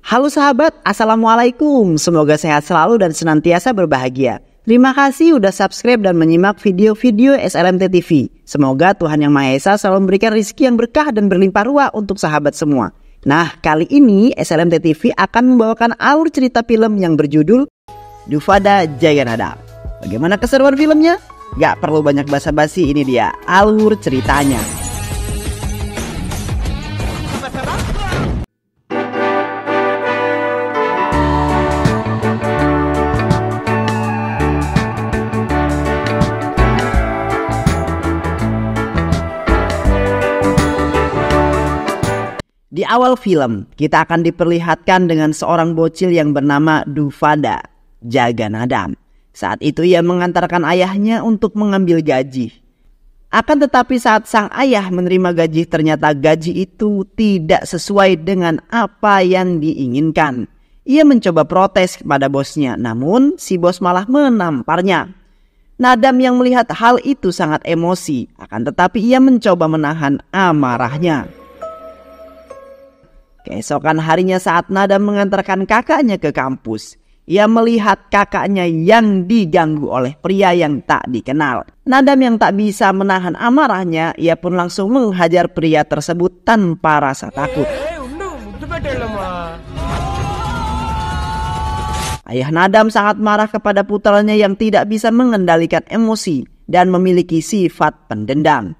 Halo sahabat, Assalamualaikum. Semoga sehat selalu dan senantiasa berbahagia. Terima kasih udah subscribe dan menyimak video-video SLMT TV. Semoga Tuhan Yang Maha Esa selalu memberikan rezeki yang berkah dan berlimpah ruah untuk sahabat semua. Nah, kali ini SLMT TV akan membawakan alur cerita film yang berjudul Dufada Jaganada. Bagaimana keseruan filmnya? Gak perlu banyak basa-basi, ini dia alur ceritanya. Di awal film, kita akan diperlihatkan dengan seorang bocil yang bernama Dufada Jaganada. Saat itu ia mengantarkan ayahnya untuk mengambil gaji. Akan tetapi saat sang ayah menerima gaji, ternyata gaji itu tidak sesuai dengan apa yang diinginkan. Ia mencoba protes kepada bosnya, namun si bos malah menamparnya. Nadam yang melihat hal itu sangat emosi, akan tetapi ia mencoba menahan amarahnya. Keesokan harinya saat Nadam mengantarkan kakaknya ke kampus, ia melihat kakaknya yang diganggu oleh pria yang tak dikenal. Nadam yang tak bisa menahan amarahnya, ia pun langsung menghajar pria tersebut tanpa rasa takut. Ayah Nadam sangat marah kepada putranya yang tidak bisa mengendalikan emosi dan memiliki sifat pendendam.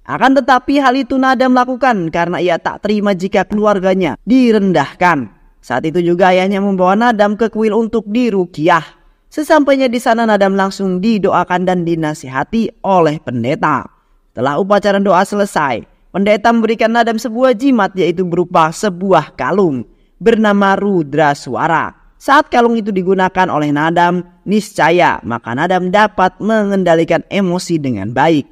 Akan tetapi hal itu Nadam lakukan karena ia tak terima jika keluarganya direndahkan. Saat itu juga ayahnya membawa Nadam ke kuil untuk diruqyah. Sesampainya di sana Nadam langsung didoakan dan dinasihati oleh pendeta. Setelah upacara doa selesai, pendeta memberikan Nadam sebuah jimat, yaitu berupa sebuah kalung bernama Rudra Suara. Saat kalung itu digunakan oleh Nadam, niscaya maka Nadam dapat mengendalikan emosi dengan baik.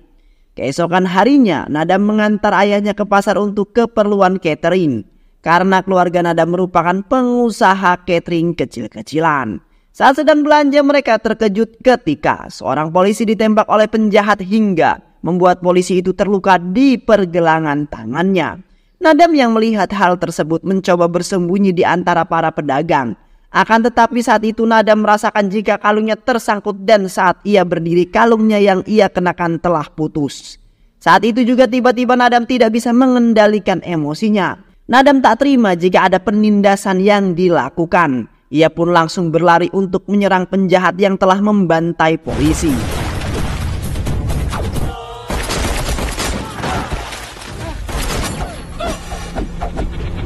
Keesokan harinya, Nadam mengantar ayahnya ke pasar untuk keperluan catering. Karena keluarga Nadam merupakan pengusaha catering kecil-kecilan. Saat sedang belanja, mereka terkejut ketika seorang polisi ditembak oleh penjahat hingga membuat polisi itu terluka di pergelangan tangannya. Nadam yang melihat hal tersebut mencoba bersembunyi di antara para pedagang. Akan tetapi saat itu Nadam merasakan jika kalungnya tersangkut dan saat ia berdiri kalungnya yang ia kenakan telah putus. Saat itu juga tiba-tiba Nadam tidak bisa mengendalikan emosinya. Nadam tak terima jika ada penindasan yang dilakukan. Ia pun langsung berlari untuk menyerang penjahat yang telah membantai polisi.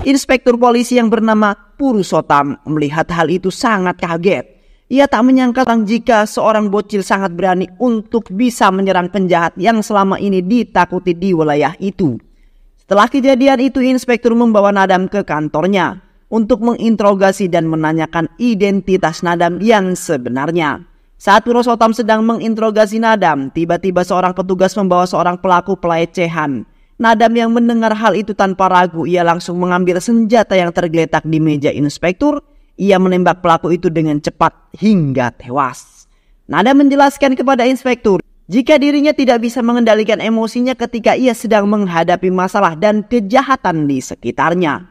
Inspektur polisi yang bernama Purusotam melihat hal itu sangat kaget. Ia tak menyangka jika seorang bocil sangat berani untuk bisa menyerang penjahat yang selama ini ditakuti di wilayah itu. Setelah kejadian itu, inspektur membawa Nadam ke kantornya untuk menginterogasi dan menanyakan identitas Nadam yang sebenarnya. Saat Purusotam sedang menginterogasi Nadam, tiba-tiba seorang petugas membawa seorang pelaku pelecehan. Nadam yang mendengar hal itu tanpa ragu, ia langsung mengambil senjata yang tergeletak di meja inspektur. Ia menembak pelaku itu dengan cepat hingga tewas. Nadam menjelaskan kepada inspektur jika dirinya tidak bisa mengendalikan emosinya ketika ia sedang menghadapi masalah dan kejahatan di sekitarnya.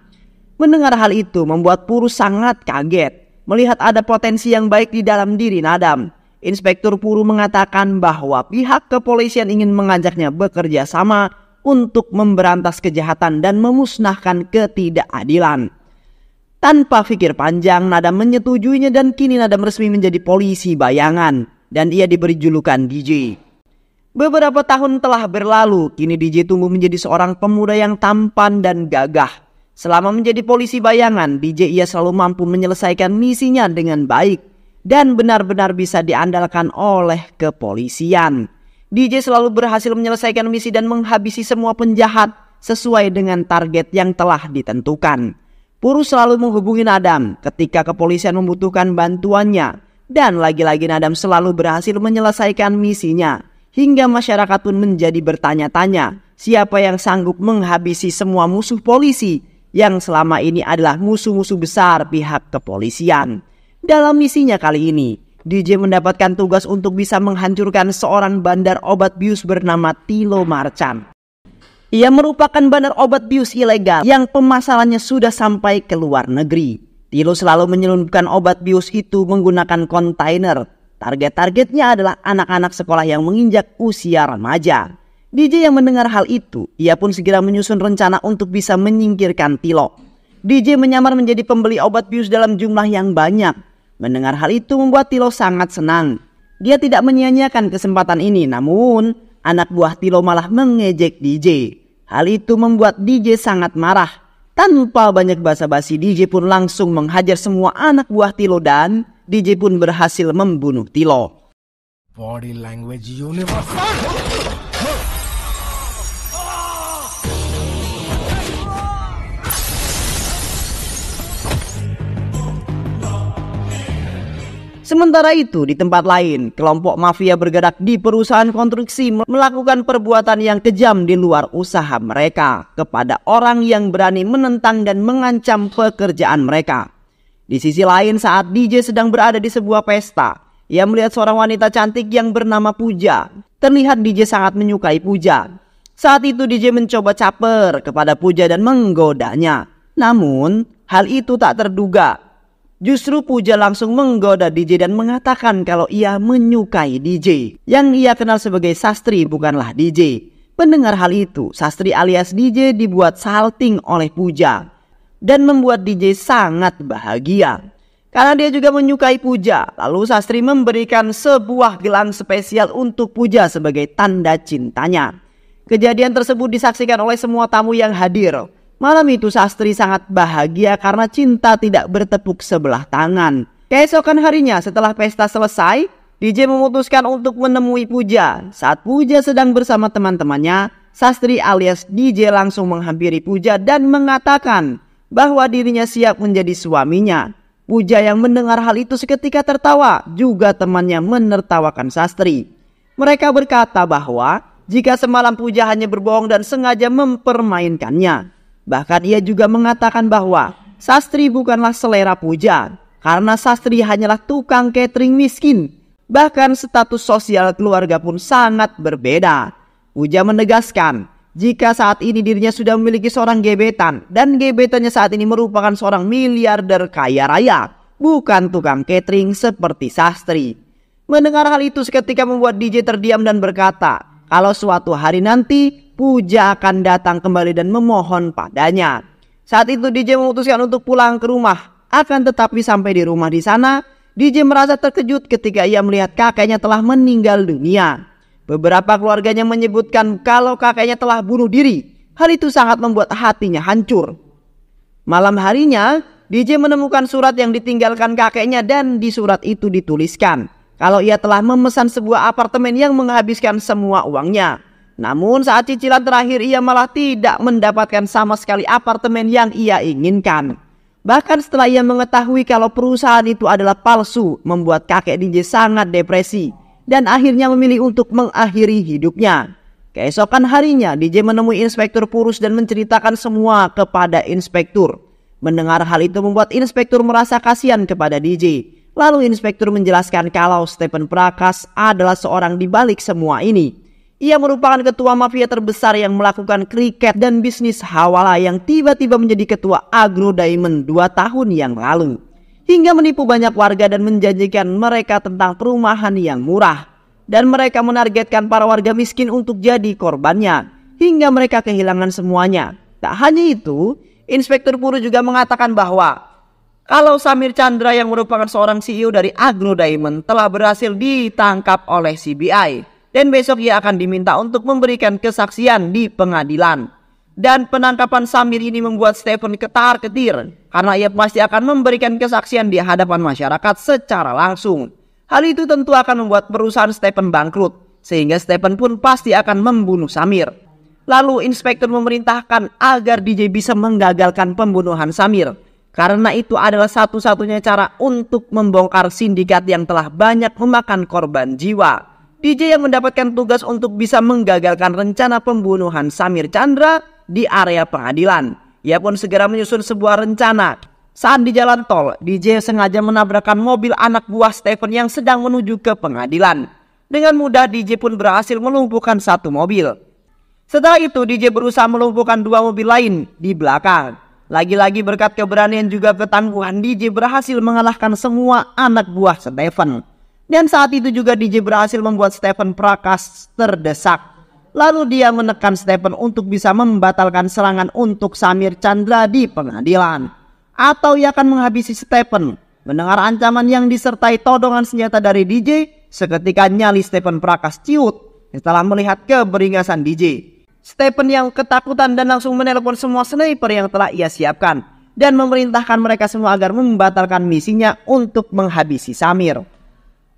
Mendengar hal itu membuat Purus sangat kaget melihat ada potensi yang baik di dalam diri Nadam. Inspektur Puru mengatakan bahwa pihak kepolisian ingin mengajaknya bekerja sama untuk memberantas kejahatan dan memusnahkan ketidakadilan. Tanpa pikir panjang, Nadam menyetujuinya dan kini Nadam resmi menjadi polisi bayangan dan ia diberi julukan DJ. Beberapa tahun telah berlalu, kini DJ tumbuh menjadi seorang pemuda yang tampan dan gagah. Selama menjadi polisi bayangan, DJ ia selalu mampu menyelesaikan misinya dengan baik dan benar-benar bisa diandalkan oleh kepolisian. DJ selalu berhasil menyelesaikan misi dan menghabisi semua penjahat sesuai dengan target yang telah ditentukan. Purus selalu menghubungi Nadam ketika kepolisian membutuhkan bantuannya. Dan lagi-lagi Nadam selalu berhasil menyelesaikan misinya. Hingga masyarakat pun menjadi bertanya-tanya siapa yang sanggup menghabisi semua musuh polisi yang selama ini adalah musuh-musuh besar pihak kepolisian. Dalam misinya kali ini, DJ mendapatkan tugas untuk bisa menghancurkan seorang bandar obat bius bernama Tilo Marcan. Ia merupakan bandar obat bius ilegal yang pemasarannya sudah sampai ke luar negeri. Tilo selalu menyelundupkan obat bius itu menggunakan kontainer. Target-targetnya adalah anak-anak sekolah yang menginjak usia remaja. DJ yang mendengar hal itu, ia pun segera menyusun rencana untuk bisa menyingkirkan Tilo. DJ menyamar menjadi pembeli obat bius dalam jumlah yang banyak. Mendengar hal itu membuat Tilo sangat senang. Dia tidak menyia-nyiakan kesempatan ini, namun anak buah Tilo malah mengejek DJ. Hal itu membuat DJ sangat marah. Tanpa banyak basa-basi, DJ pun langsung menghajar semua anak buah Tilo dan DJ pun berhasil membunuh Tilo. Body language universal. Sementara itu, di tempat lain, kelompok mafia bergerak di perusahaan konstruksi melakukan perbuatan yang kejam di luar usaha mereka kepada orang yang berani menentang dan mengancam pekerjaan mereka. Di sisi lain, saat DJ sedang berada di sebuah pesta, ia melihat seorang wanita cantik yang bernama Puja. Terlihat DJ sangat menyukai Puja. Saat itu DJ mencoba caper kepada Puja dan menggodanya. Namun, hal itu tak terduga. Justru Puja langsung menggoda DJ dan mengatakan kalau ia menyukai DJ. Yang ia kenal sebagai Sastri bukanlah DJ. Mendengar hal itu, Sastri alias DJ dibuat salting oleh Puja. Dan membuat DJ sangat bahagia. Karena dia juga menyukai Puja, lalu Sastri memberikan sebuah gelang spesial untuk Puja sebagai tanda cintanya. Kejadian tersebut disaksikan oleh semua tamu yang hadir. Malam itu Sastri sangat bahagia karena cinta tidak bertepuk sebelah tangan. Keesokan harinya setelah pesta selesai, DJ memutuskan untuk menemui Puja. Saat Puja sedang bersama teman-temannya, Sastri alias DJ langsung menghampiri Puja dan mengatakan bahwa dirinya siap menjadi suaminya. Puja yang mendengar hal itu seketika tertawa, juga temannya menertawakan Sastri. Mereka berkata bahwa jika semalam Puja hanya berbohong dan sengaja mempermainkannya. Bahkan ia juga mengatakan bahwa Sastri bukanlah selera Puja, karena Sastri hanyalah tukang catering miskin. Bahkan status sosial keluarga pun sangat berbeda. Puja menegaskan jika saat ini dirinya sudah memiliki seorang gebetan, dan gebetannya saat ini merupakan seorang miliarder kaya raya, bukan tukang catering seperti Sastri. Mendengar hal itu seketika membuat DJ terdiam dan berkata kalau suatu hari nanti Puja akan datang kembali dan memohon padanya. Saat itu DJ memutuskan untuk pulang ke rumah. Akan tetapi sampai di rumah di sana, DJ merasa terkejut ketika ia melihat kakeknya telah meninggal dunia. Beberapa keluarganya menyebutkan kalau kakeknya telah bunuh diri. Hal itu sangat membuat hatinya hancur. Malam harinya, DJ menemukan surat yang ditinggalkan kakeknya dan di surat itu dituliskan kalau ia telah memesan sebuah apartemen yang menghabiskan semua uangnya. Namun saat cicilan terakhir ia malah tidak mendapatkan sama sekali apartemen yang ia inginkan. Bahkan setelah ia mengetahui kalau perusahaan itu adalah palsu, membuat kakek DJ sangat depresi dan akhirnya memilih untuk mengakhiri hidupnya. Keesokan harinya DJ menemui Inspektur Purus dan menceritakan semua kepada Inspektur. Mendengar hal itu membuat Inspektur merasa kasihan kepada DJ. Lalu Inspektur menjelaskan kalau Stephen Prakas adalah seorang di balik semua ini. Ia merupakan ketua mafia terbesar yang melakukan kriket dan bisnis hawala yang tiba-tiba menjadi ketua Agro Diamond 2 tahun yang lalu. Hingga menipu banyak warga dan menjanjikan mereka tentang perumahan yang murah. Dan mereka menargetkan para warga miskin untuk jadi korbannya. Hingga mereka kehilangan semuanya. Tak hanya itu, Inspektur Puru juga mengatakan bahwa kalau Samir Chandra yang merupakan seorang CEO dari Agro Diamond telah berhasil ditangkap oleh CBI. Dan besok ia akan diminta untuk memberikan kesaksian di pengadilan. Dan penangkapan Samir ini membuat Stephen ketar-ketir. Karena ia pasti akan memberikan kesaksian di hadapan masyarakat secara langsung. Hal itu tentu akan membuat perusahaan Stephen bangkrut. Sehingga Stephen pun pasti akan membunuh Samir. Lalu Inspektur memerintahkan agar DJ bisa menggagalkan pembunuhan Samir. Karena itu adalah satu-satunya cara untuk membongkar sindikat yang telah banyak memakan korban jiwa. DJ yang mendapatkan tugas untuk bisa menggagalkan rencana pembunuhan Samir Chandra di area pengadilan. Ia pun segera menyusun sebuah rencana. Saat di jalan tol, DJ sengaja menabrakkan mobil anak buah Stephen yang sedang menuju ke pengadilan. Dengan mudah DJ pun berhasil melumpuhkan satu mobil. Setelah itu DJ berusaha melumpuhkan 2 mobil lain di belakang. Lagi-lagi berkat keberanian juga ketangguhan, DJ berhasil mengalahkan semua anak buah Stephen. Dan saat itu juga DJ berhasil membuat Stephen Prakas terdesak. Lalu dia menekan Stephen untuk bisa membatalkan serangan untuk Samir Chandra di pengadilan. Atau ia akan menghabisi Stephen. Mendengar ancaman yang disertai todongan senjata dari DJ, seketika nyali Stephen Prakas ciut setelah melihat keberingasan DJ. Stephen yang ketakutan dan langsung menelpon semua sniper yang telah ia siapkan dan memerintahkan mereka semua agar membatalkan misinya untuk menghabisi Samir.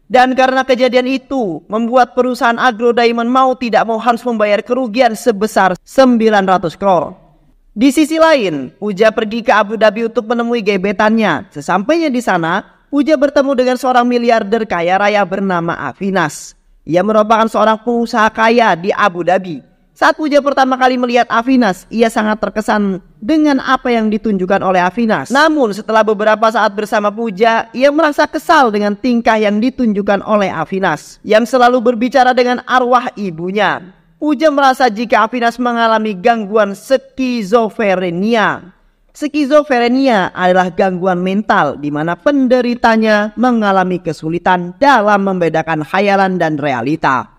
Dan karena kejadian itu membuat perusahaan Agro Diamond mau tidak mau harus membayar kerugian sebesar 900 crore. Di sisi lain, Pooja pergi ke Abu Dhabi untuk menemui gebetannya. Sesampainya di sana, Pooja bertemu dengan seorang miliarder kaya raya bernama Avinash. Ia merupakan seorang pengusaha kaya di Abu Dhabi. Saat Pooja pertama kali melihat Avinash, ia sangat terkesan dengan apa yang ditunjukkan oleh Avinash. Namun setelah beberapa saat bersama Pooja, ia merasa kesal dengan tingkah yang ditunjukkan oleh Avinash yang selalu berbicara dengan arwah ibunya. Pooja merasa jika Avinash mengalami gangguan skizofrenia. Skizofrenia adalah gangguan mental di mana penderitanya mengalami kesulitan dalam membedakan khayalan dan realita.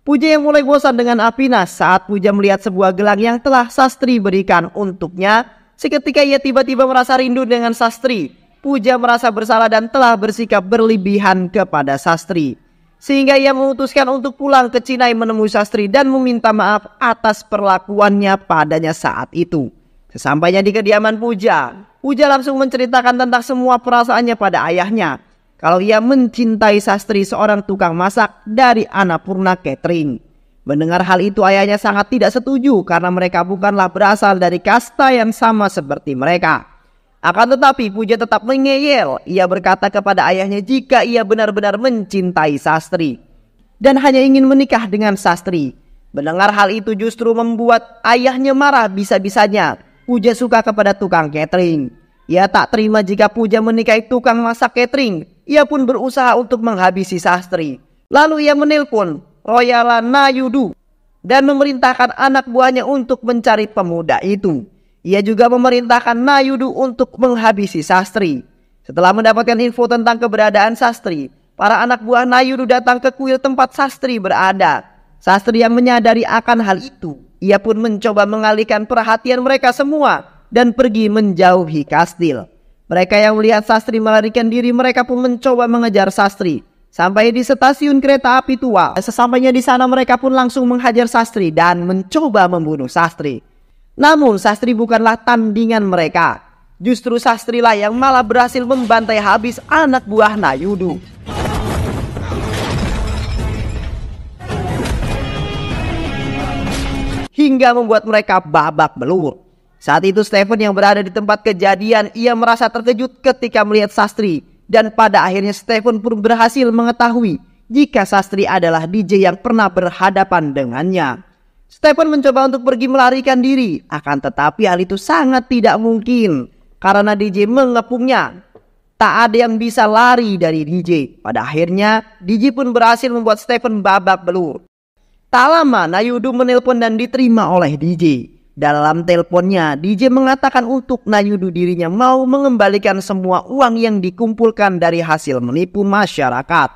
Pooja yang mulai bosan dengan Avinash saat Pooja melihat sebuah gelang yang telah Sastri berikan untuknya. Seketika ia tiba-tiba merasa rindu dengan Sastri. Pooja merasa bersalah dan telah bersikap berlebihan kepada Sastri. Sehingga ia memutuskan untuk pulang ke Chennai menemui Sastri dan meminta maaf atas perlakuannya padanya saat itu. Sesampainya di kediaman Pooja, Pooja langsung menceritakan tentang semua perasaannya pada ayahnya. Kalau ia mencintai Sastri, seorang tukang masak dari Annapurna Catering. Mendengar hal itu ayahnya sangat tidak setuju karena mereka bukanlah berasal dari kasta yang sama seperti mereka. Akan tetapi Pooja tetap mengeyel. Ia berkata kepada ayahnya jika ia benar-benar mencintai Sastri dan hanya ingin menikah dengan Sastri. Mendengar hal itu justru membuat ayahnya marah bisa-bisanya. Pooja suka kepada tukang catering. Ia tak terima jika Pooja menikahi tukang masak catering. Ia pun berusaha untuk menghabisi Sastri. Lalu ia menelpon Royala Nayudu dan memerintahkan anak buahnya untuk mencari pemuda itu. Ia juga memerintahkan Nayudu untuk menghabisi Sastri. Setelah mendapatkan info tentang keberadaan Sastri, para anak buah Nayudu datang ke kuil tempat Sastri berada. Sastri yang menyadari akan hal itu, ia pun mencoba mengalihkan perhatian mereka semua dan pergi menjauhi kastil. Mereka yang melihat Sastri melarikan diri, mereka pun mencoba mengejar Sastri. Sampai di stasiun kereta api tua. Sesampainya di sana mereka pun langsung menghajar Sastri dan mencoba membunuh Sastri. Namun Sastri bukanlah tandingan mereka. Justru Sastri lah yang malah berhasil membantai habis anak buah Nayudu. Hingga membuat mereka babak belur. Saat itu Stephen yang berada di tempat kejadian, ia merasa terkejut ketika melihat Sastri. Dan pada akhirnya Stephen pun berhasil mengetahui jika Sastri adalah DJ yang pernah berhadapan dengannya. Stephen mencoba untuk pergi melarikan diri, akan tetapi hal itu sangat tidak mungkin karena DJ mengepungnya. Tak ada yang bisa lari dari DJ. Pada akhirnya DJ pun berhasil membuat Stephen babak belur. Tak lama Nayudu menelpon dan diterima oleh DJ. Dalam teleponnya, DJ mengatakan untuk Nayudu dirinya mau mengembalikan semua uang yang dikumpulkan dari hasil menipu masyarakat.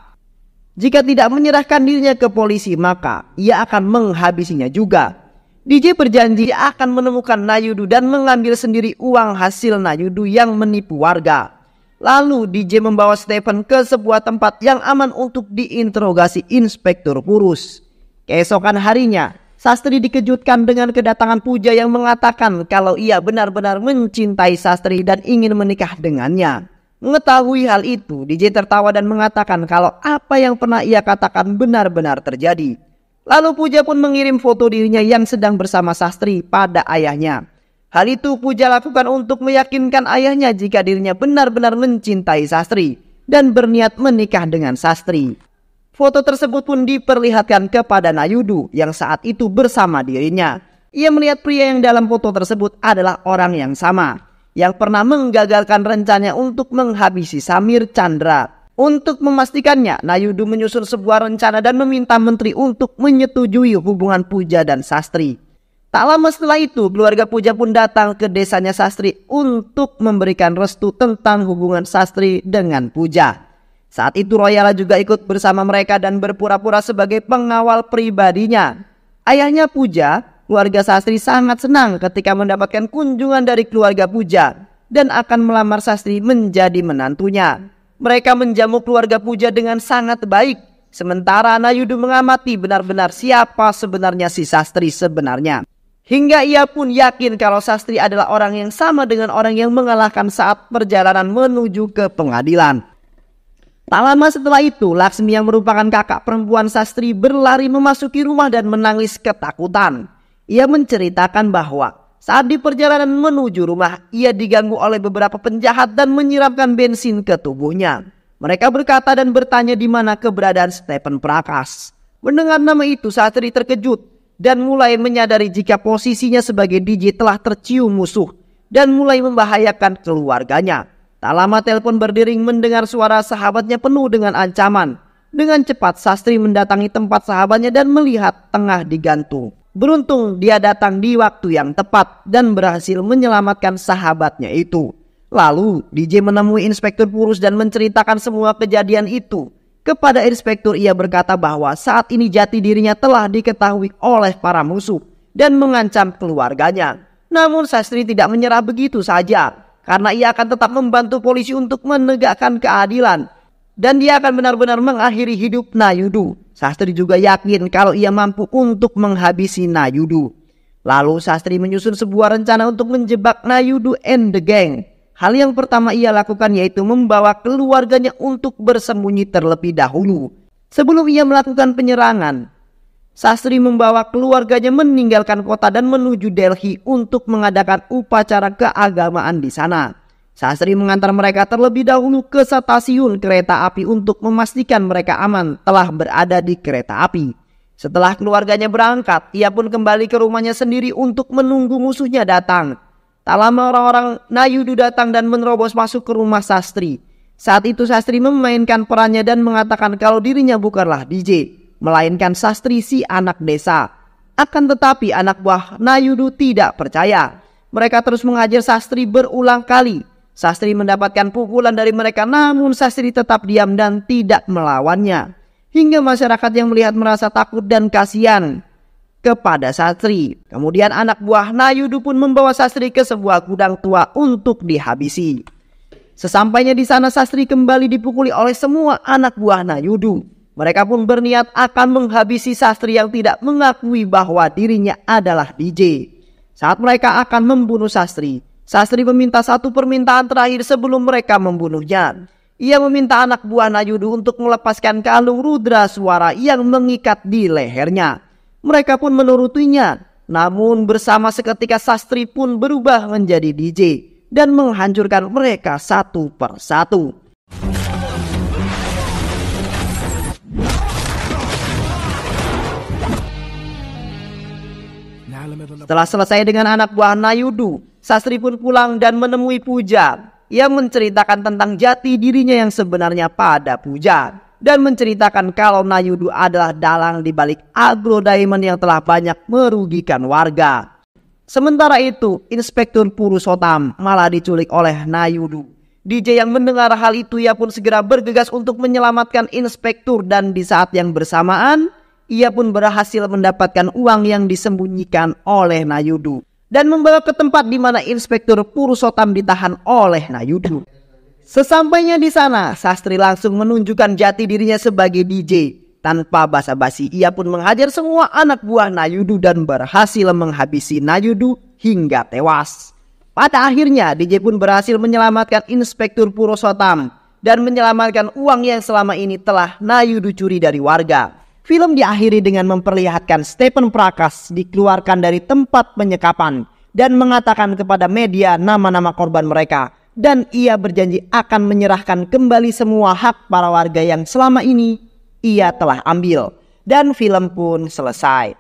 Jika tidak menyerahkan dirinya ke polisi, maka ia akan menghabisinya juga. DJ berjanji akan menemukan Nayudu dan mengambil sendiri uang hasil Nayudu yang menipu warga. Lalu DJ membawa Stephen ke sebuah tempat yang aman untuk diinterogasi Inspektur Purus. Keesokan harinya, Sastri dikejutkan dengan kedatangan Pooja yang mengatakan kalau ia benar-benar mencintai Sastri dan ingin menikah dengannya. Mengetahui hal itu, DJ tertawa dan mengatakan kalau apa yang pernah ia katakan benar-benar terjadi. Lalu Pooja pun mengirim foto dirinya yang sedang bersama Sastri pada ayahnya. Hal itu Pooja lakukan untuk meyakinkan ayahnya jika dirinya benar-benar mencintai Sastri dan berniat menikah dengan Sastri. Foto tersebut pun diperlihatkan kepada Nayudu yang saat itu bersama dirinya. Ia melihat pria yang dalam foto tersebut adalah orang yang sama, yang pernah menggagalkan rencananya untuk menghabisi Samir Chandra. Untuk memastikannya, Nayudu menyusun sebuah rencana dan meminta menteri untuk menyetujui hubungan Pooja dan Sastri. Tak lama setelah itu, keluarga Puja pun datang ke desanya Sastri untuk memberikan restu tentang hubungan Sastri dengan Puja. Saat itu Royala juga ikut bersama mereka dan berpura-pura sebagai pengawal pribadinya. Ayahnya Puja, keluarga Sastri sangat senang ketika mendapatkan kunjungan dari keluarga Puja dan akan melamar Sastri menjadi menantunya. Mereka menjamu keluarga Puja dengan sangat baik, sementara Nayudu mengamati benar-benar siapa sebenarnya si Sastri sebenarnya. Hingga ia pun yakin kalau Sastri adalah orang yang sama dengan orang yang mengalahkan saat perjalanan menuju ke pengadilan. Tak lama setelah itu, Laksmi yang merupakan kakak perempuan Sastri berlari memasuki rumah dan menangis ketakutan. Ia menceritakan bahwa saat di perjalanan menuju rumah, ia diganggu oleh beberapa penjahat dan menyiramkan bensin ke tubuhnya. Mereka berkata dan bertanya di mana keberadaan Stephen Prakas. Mendengar nama itu, Sastri terkejut dan mulai menyadari jika posisinya sebagai DJ telah tercium musuh dan mulai membahayakan keluarganya. Tak lama telepon berdering mendengar suara sahabatnya penuh dengan ancaman. Dengan cepat Sastri mendatangi tempat sahabatnya dan melihat tengah digantung. Beruntung dia datang di waktu yang tepat dan berhasil menyelamatkan sahabatnya itu. Lalu DJ menemui Inspektur Purus dan menceritakan semua kejadian itu. Kepada inspektur ia berkata bahwa saat ini jati dirinya telah diketahui oleh para musuh dan mengancam keluarganya. Namun Sastri tidak menyerah begitu saja, karena ia akan tetap membantu polisi untuk menegakkan keadilan. Dan dia akan benar-benar mengakhiri hidup Nayudu. Sastri juga yakin kalau ia mampu untuk menghabisi Nayudu. Lalu Sastri menyusun sebuah rencana untuk menjebak Nayudu and the gang. Hal yang pertama ia lakukan yaitu membawa keluarganya untuk bersembunyi terlebih dahulu. Sebelum ia melakukan penyerangan, Sastri membawa keluarganya meninggalkan kota dan menuju Delhi untuk mengadakan upacara keagamaan di sana. Sastri mengantar mereka terlebih dahulu ke stasiun kereta api untuk memastikan mereka aman telah berada di kereta api. Setelah keluarganya berangkat, ia pun kembali ke rumahnya sendiri untuk menunggu musuhnya datang. Tak lama orang-orang Nayudu datang dan menerobos masuk ke rumah Sastri. Saat itu Sastri memainkan perannya dan mengatakan kalau dirinya bukanlah DJ, melainkan Sastri si anak desa. Akan tetapi anak buah Nayudu tidak percaya. Mereka terus menghajar Sastri berulang kali. Sastri mendapatkan pukulan dari mereka, namun Sastri tetap diam dan tidak melawannya. Hingga masyarakat yang melihat merasa takut dan kasihan kepada Sastri. Kemudian anak buah Nayudu pun membawa Sastri ke sebuah gudang tua untuk dihabisi. Sesampainya di sana Sastri kembali dipukuli oleh semua anak buah Nayudu. Mereka pun berniat akan menghabisi Sastri yang tidak mengakui bahwa dirinya adalah DJ. Saat mereka akan membunuh Sastri, Sastri meminta satu permintaan terakhir sebelum mereka membunuhnya. Ia meminta anak buah Nayudu untuk melepaskan kalung rudra suara yang mengikat di lehernya. Mereka pun menurutinya, namun bersama seketika Sastri pun berubah menjadi DJ dan menghancurkan mereka satu persatu. Setelah selesai dengan anak buah Nayudu, Sastri pun pulang dan menemui Puja. Ia menceritakan tentang jati dirinya yang sebenarnya pada Puja dan menceritakan kalau Nayudu adalah dalang di balik Agro Diamond yang telah banyak merugikan warga. Sementara itu, Inspektur Purusotam malah diculik oleh Nayudu. DJ yang mendengar hal itu ia pun segera bergegas untuk menyelamatkan Inspektur dan di saat yang bersamaan ia pun berhasil mendapatkan uang yang disembunyikan oleh Nayudu dan membawa ke tempat di mana Inspektur Purusotam ditahan oleh Nayudu. Sesampainya di sana, Sastri langsung menunjukkan jati dirinya sebagai DJ. Tanpa basa-basi, ia pun menghajar semua anak buah Nayudu dan berhasil menghabisi Nayudu hingga tewas. Pada akhirnya, DJ pun berhasil menyelamatkan Inspektur Purusotam dan menyelamatkan uang yang selama ini telah Nayudu curi dari warga. Film diakhiri dengan memperlihatkan Stephen Prakas dikeluarkan dari tempat penyekapan dan mengatakan kepada media nama-nama korban mereka. Dan ia berjanji akan menyerahkan kembali semua hak para warga yang selama ini ia telah ambil. Dan film pun selesai.